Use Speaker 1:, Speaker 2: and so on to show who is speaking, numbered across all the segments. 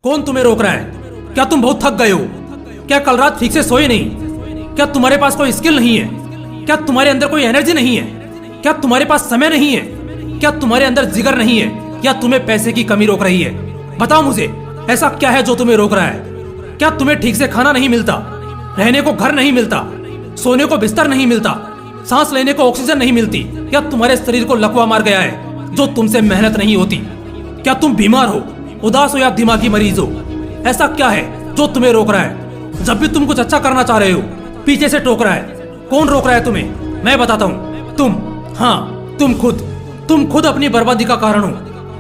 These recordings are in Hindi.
Speaker 1: कौन तुम्हें रोक रहा है? क्या तुम बहुत थक गए हो? क्या कल रात ठीक से सोए नहीं? क्या तुम्हारे पास कोई स्किल नहीं है? क्या तुम्हारे अंदर कोई एनर्जी नहीं है? क्या तुम्हारे पास समय नहीं है? क्या तुम्हारे अंदर जिगर नहीं है? या तुम्हें पैसे की कमी रोक रही है? बताओ मुझे, ऐसा क्या है जो तुम्हें रोक रहा है? क्या तुम्हें ठीक से खाना नहीं मिलता, रहने को घर नहीं मिलता, सोने को बिस्तर नहीं मिलता, सांस लेने को ऑक्सीजन नहीं मिलती? या तुम्हारे शरीर को लकवा मार गया है जो तुमसे मेहनत नहीं होती? क्या तुम बीमार हो, उदास हो या दिमागी मरीज हो? ऐसा क्या है जो तुम्हें रोक रहा है? जब भी तुम कुछ अच्छा करना चाह रहे हो, पीछे से टोक रहा है। कौन रोक रहा है तुम्हें? मैं बताता हूँ। तुम, हाँ तुम खुद अपनी बर्बादी का कारण हो,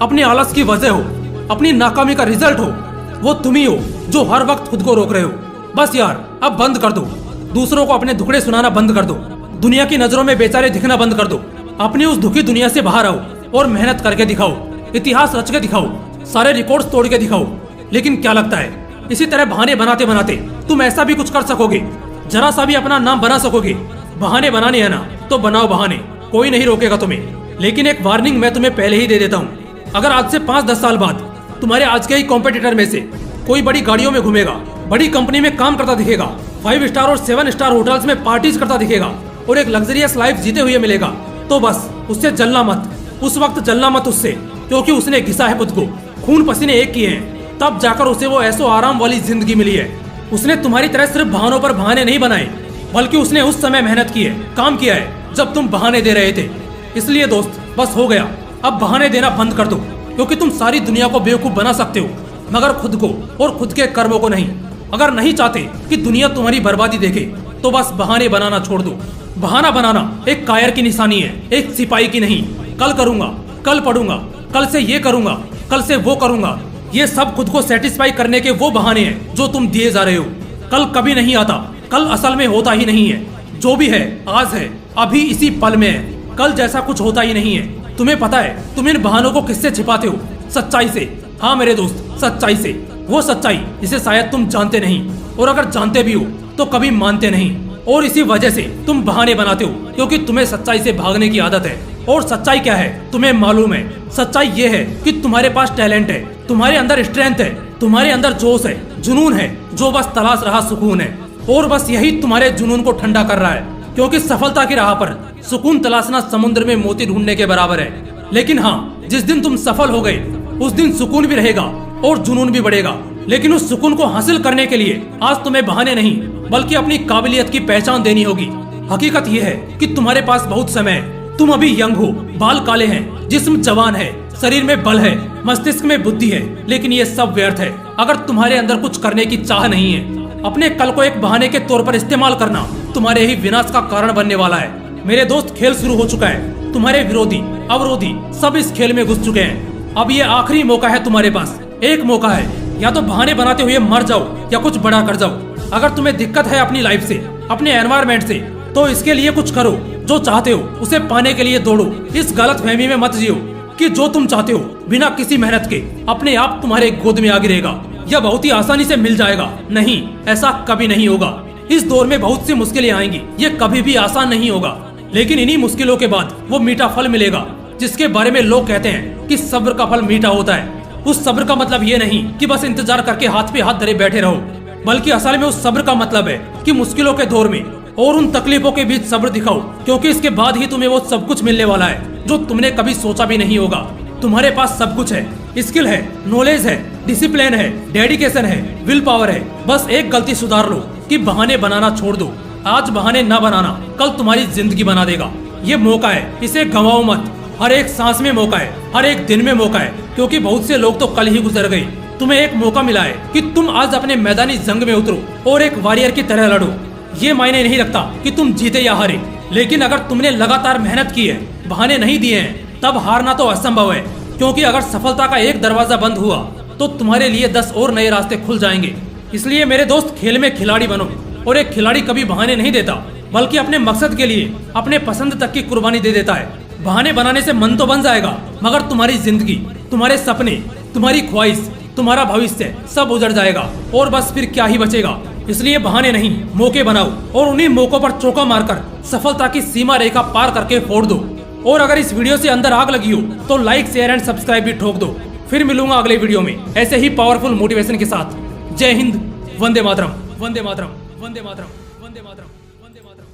Speaker 1: अपने आलस की वजह हो, अपनी नाकामी का रिजल्ट हो। वो तुम ही हो जो हर वक्त खुद को रोक रहे हो। बस यार, अब बंद कर दो। दूसरों को अपने दुखड़े सुनाना बंद कर दो। दुनिया की नजरों में बेचारे दिखना बंद कर दो। अपनी उस दुखी दुनिया से बाहर आओ और मेहनत करके दिखाओ, इतिहास रच के दिखाओ, सारे रिकॉर्ड्स तोड़ के दिखाओ। लेकिन क्या लगता है, इसी तरह बहाने बनाते बनाते तुम ऐसा भी कुछ कर सकोगे? जरा सा भी अपना नाम बना सकोगे? बहाने बनाने है ना, तो बनाओ बहाने, कोई नहीं रोकेगा तुम्हें। लेकिन एक वार्निंग मैं तुम्हें पहले ही दे देता हूँ। अगर आज से 5-10 साल बाद तुम्हारे आज के ही कॉम्पिटिटर में से कोई बड़ी गाड़ियों में घूमेगा, बड़ी कंपनी में काम करता दिखेगा, 5 स्टार और 7 स्टार होटल्स में पार्टीज करता दिखेगा और एक लग्जरियस लाइफ जीते हुए मिलेगा, तो बस उससे जलना मत। उस वक्त जलना मत उससे, क्योंकि उसने घिसा है खुद को, खून पसीने एक किए हैं, तब जाकर उसे वो ऐसो आराम वाली जिंदगी मिली है। उसने तुम्हारी तरह सिर्फ बहानों पर बहाने नहीं बनाए, बल्कि उसने उस समय मेहनत की है, काम किया है जब तुम बहाने दे रहे थे। इसलिए दोस्त, बस हो गया, अब बहाने देना बंद कर दो। क्योंकि तुम सारी दुनिया को बेवकूफ बना सकते हो, मगर खुद को और खुद के कर्मों को नहीं। अगर नहीं चाहते कि दुनिया तुम्हारी बर्बादी देखे, तो बस बहाने बनाना छोड़ दो। बहाना बनाना एक कायर की निशानी है, एक सिपाही की नहीं। कल करूंगा, कल पढ़ूंगा, कल से ये करूंगा, कल से वो करूंगा, ये सब खुद को सेटिस्फाई करने के वो बहाने हैं जो तुम दिए जा रहे हो। कल कभी नहीं आता, कल असल में होता ही नहीं है। जो भी है आज है, अभी इसी पल में है। कल जैसा कुछ होता ही नहीं है। तुम्हें पता है तुम इन बहानों को किससे छिपाते हो? सच्चाई से। हाँ मेरे दोस्त, सच्चाई से। वो सच्चाई जिसे शायद तुम जानते नहीं, और अगर जानते भी हो तो कभी मानते नहीं। और इसी वजह से तुम बहाने बनाते हो, क्योंकि तुम्हें सच्चाई से भागने की आदत है। और सच्चाई क्या है तुम्हें मालूम है? सच्चाई ये है कि तुम्हारे पास टैलेंट है, तुम्हारे अंदर स्ट्रेंथ है, तुम्हारे अंदर जोश है, जुनून है, जो बस तलाश रहा सुकून है। और बस यही तुम्हारे जुनून को ठंडा कर रहा है, क्योंकि सफलता की राह पर सुकून तलाशना समुद्र में मोती ढूंढने के बराबर है। लेकिन हाँ, जिस दिन तुम सफल हो गए, उस दिन सुकून भी रहेगा और जुनून भी बढ़ेगा। लेकिन उस सुकून को हासिल करने के लिए आज तुम्हें बहाने नहीं, बल्कि अपनी काबिलियत की पहचान देनी होगी। हकीकत यह है कि तुम्हारे पास बहुत समय है। तुम अभी यंग हो, बाल काले हैं, जिस्म जवान है, शरीर में बल है, मस्तिष्क में बुद्धि है। लेकिन ये सब व्यर्थ है अगर तुम्हारे अंदर कुछ करने की चाह नहीं है। अपने कल को एक बहाने के तौर पर इस्तेमाल करना तुम्हारे ही विनाश का कारण बनने वाला है। मेरे दोस्त, खेल शुरू हो चुका है। तुम्हारे विरोधी, अवरोधी सब इस खेल में घुस चुके हैं। अब ये आखिरी मौका है तुम्हारे पास। एक मौका है, या तो बहाने बनाते हुए मर जाओ या कुछ बड़ा कर जाओ। अगर तुम्हें दिक्कत है अपनी लाइफ से, अपने एनवायरमेंट से, तो इसके लिए कुछ करो। जो चाहते हो उसे पाने के लिए दौड़ो। इस गलत फहमी में मत जियो कि जो तुम चाहते हो बिना किसी मेहनत के अपने आप तुम्हारे गोद में आ गिरेगा या बहुत ही आसानी से मिल जाएगा। नहीं, ऐसा कभी नहीं होगा। इस दौर में बहुत सी मुश्किलें आएंगी, ये कभी भी आसान नहीं होगा। लेकिन इन्हीं मुश्किलों के बाद वो मीठा फल मिलेगा, जिसके बारे में लोग कहते हैं कि सब्र का फल मीठा होता है। उस सब्र का मतलब ये नहीं कि बस इंतजार करके हाथ पे हाथ धरे बैठे रहो, बल्कि असल में उस सब्र का मतलब है कि मुश्किलों के दौर में और उन तकलीफों के बीच सब्र दिखाओ, क्योंकि इसके बाद ही तुम्हें वो सब कुछ मिलने वाला है जो तुमने कभी सोचा भी नहीं होगा। तुम्हारे पास सब कुछ है, स्किल है, नॉलेज है, डिसिप्लिन है, डेडिकेशन है, विल पावर है। बस एक गलती सुधार लो कि बहाने बनाना छोड़ दो। आज बहाने न बनाना कल तुम्हारी जिंदगी बना देगा। ये मौका है, इसे गंवाओ मत। हर एक सांस में मौका है, हर एक दिन में मौका है, क्योंकि बहुत से लोग तो कल ही गुजर गए। तुम्हें एक मौका मिला है कि तुम आज अपने मैदानी जंग में उतरो और एक वॉरियर की तरह लड़ो। ये मायने नहीं रखता कि तुम जीते या हारे, लेकिन अगर तुमने लगातार मेहनत की है, बहाने नहीं दिए हैं, तब हारना तो असंभव है। क्योंकि अगर सफलता का एक दरवाजा बंद हुआ तो तुम्हारे लिए 10 और नए रास्ते खुल जाएंगे। इसलिए मेरे दोस्त, खेल में खिलाड़ी बनो। और एक खिलाड़ी कभी बहाने नहीं देता, बल्कि अपने मकसद के लिए अपने पसंद तक की कुर्बानी दे देता है। बहाने बनाने से मन तो बन जाएगा, मगर तुम्हारी जिंदगी, तुम्हारे सपने, तुम्हारी ख्वाहिश, तुम्हारा भविष्य सब उजड़ जाएगा और बस फिर क्या ही बचेगा। इसलिए बहाने नहीं, मौके बनाओ और उन्हीं मौकों पर चौका मारकर सफलता की सीमा रेखा पार करके फोड़ दो। और अगर इस वीडियो से अंदर आग लगी हो तो लाइक, शेयर एंड सब्सक्राइब भी ठोक दो। फिर मिलूंगा अगले वीडियो में ऐसे ही पावरफुल मोटिवेशन के साथ। जय हिंद, वंदे मातरम, वंदे मातरम, वंदे मातरम, वंदे मातरम।